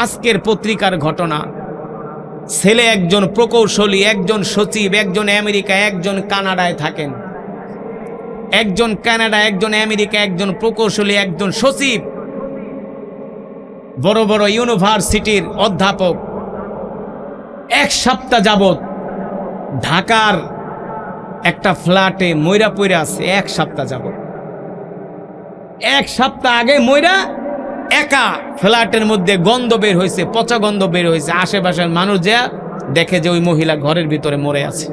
আজকের পত্রিকার ঘটনা, ছেলে একজন প্রকৌশলী, একজন সচিব, একজন আমেরিকা, একজন কানাডায় থাকেন। একজন কানাডা, একজন আমেরিকা, একজন প্রকৌশলী, একজন সচিব, বড় বড় ইউনিভার্সিটির অধ্যাপক। এক সপ্তাহ যাবত ঢাকার একটা ফ্ল্যাটে ময়রা পড়ে আছে। এক সপ্তাহ যাবত, এক সপ্তাহ আগে ময়রা একা ফ্ল্যাটের মধ্যে গন্ধ বের হয়েছে, পচা গন্ধ বের হয়েছে। আশেপাশের মানুষ যা দেখে যে ওই মহিলা ঘরের ভিতরে মরে আছে।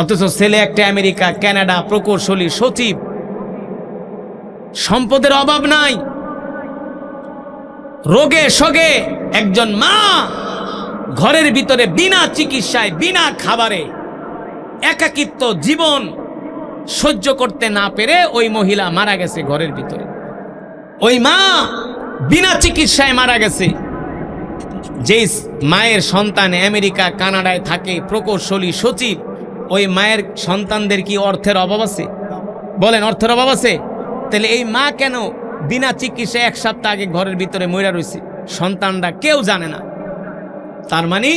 অথচ ছেলে একটা আমেরিকা, কানাডা, প্রকৌশলী, সচিব, সম্পদের অভাব নাই। রোগে শোগে একজন মা ঘরের ভিতরে বিনা চিকিৎসায়, বিনা খাবারে, একাকিত্ব জীবন সহ্য করতে না পেরে ওই মহিলা মারা গেছে ঘরের ভিতরে। ওই মা বিনা চিকিৎসায় মারা গেছে। যেই মায়ের সন্তান আমেরিকা, কানাডায় থাকে, প্রকৌশলী, সচিব, ওই মায়ের সন্তানদের কি অর্থের অভাব আছে? বলেন, অর্থের অভাব আছে? তাহলে এই মা কেন বিনা চিকিৎসায় এক সপ্তাহ আগে ঘরের ভিতরে মরে রয়েছে? সন্তানরা কেউ জানে না। তার মানে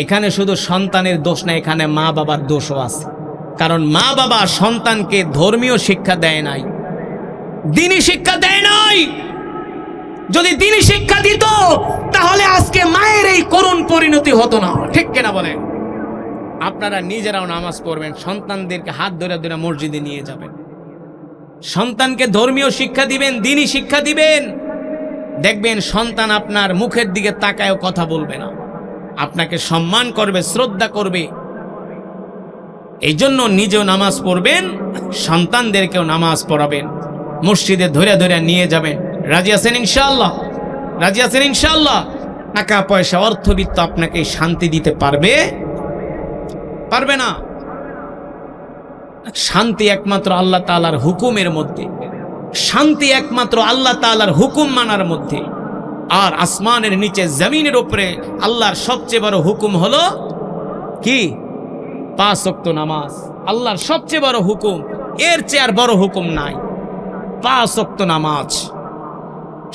এখানে শুধু সন্তানের দোষ না, এখানে মা বাবার দোষও আছে। কারণ মা বাবা সন্তানকে ধর্মীয় শিক্ষা দেয় নাই, দ্বীনি শিক্ষা দেয় নাই। যদি দ্বীনি শিক্ষা দিত তাহলে আজকে মায়ের এই করুণ পরিণতি হতো না। ঠিক কিনা বলেন? আপনারা নিজেরাও নামাজ পড়বেন, সন্তানদেরকে হাত ধরে ধরে মসজিদে নিয়ে যাবেন, সন্তানকে ধর্মীয় শিক্ষা দিবেন, দ্বীনি শিক্ষা দিবেন। দেখবেন সন্তান আপনার মুখের দিকে তাকায়ও কথা বলবে না, আপনাকে সম্মান করবে, শ্রদ্ধা করবে। এই জন্য নিজেও নামাজ পড়বেন, সন্তানদেরকেও নামাজ পড়াবেন, মসজিদে ধরে ধরে নিয়ে যাবেন। রাজি আছেন ইনশাআল্লাহ? রাজি আছেন ইনশাআল্লাহ? টাকা পয়সা, অর্থবিত্ত আপনাকে শান্তি দিতে পারবে? পারবে না। শান্তি একমাত্র আল্লাহ তাআলার হুকুমের মধ্যে, শান্তি একমাত্র আল্লাহ তাআলার হুকুম মানার মধ্যে। আর আসমানের নিচে জমিনের উপরে আল্লাহর সবচেয়ে বড় হুকুম হলো কি? 5 ওয়াক্ত নামাজ। আল্লাহর সবচেয়ে বড় হুকুম, এর চেয়ে আর বড় হুকুম নাই। 5 ওয়াক্ত নামাজ।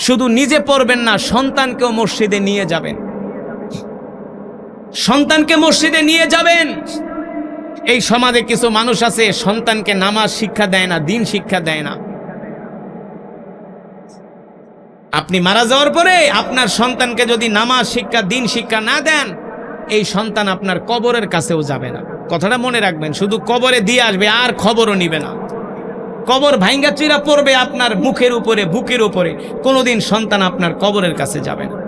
শুধু নিজে পড়বেন না, সন্তানকেও মসজিদে নিয়ে যাবেন, সন্তানকে মসজিদে নিয়ে যাবেন। এই সমাজে কিছু মানুষ আছে সন্তানকে নামাজ শিক্ষা দেয় না, দ্বীন শিক্ষা দেয় না। আপনি মারা যাওয়ার পরে আপনার সন্তানকে যদি নামাজ শিক্ষা, দ্বীন শিক্ষা না দেন, এই সন্তান আপনার কবরের কাছেও যাবে না। কথাটা মনে রাখবেন, শুধু কবরে দিয়ে আসবে, আর খবরও নিবে না। কবর ভাঙ্গা চিরা পড়বে আপনার মুখের উপরে, বুকের উপরে, কোনোদিন সন্তান আপনার কবরের কাছে যাবে না।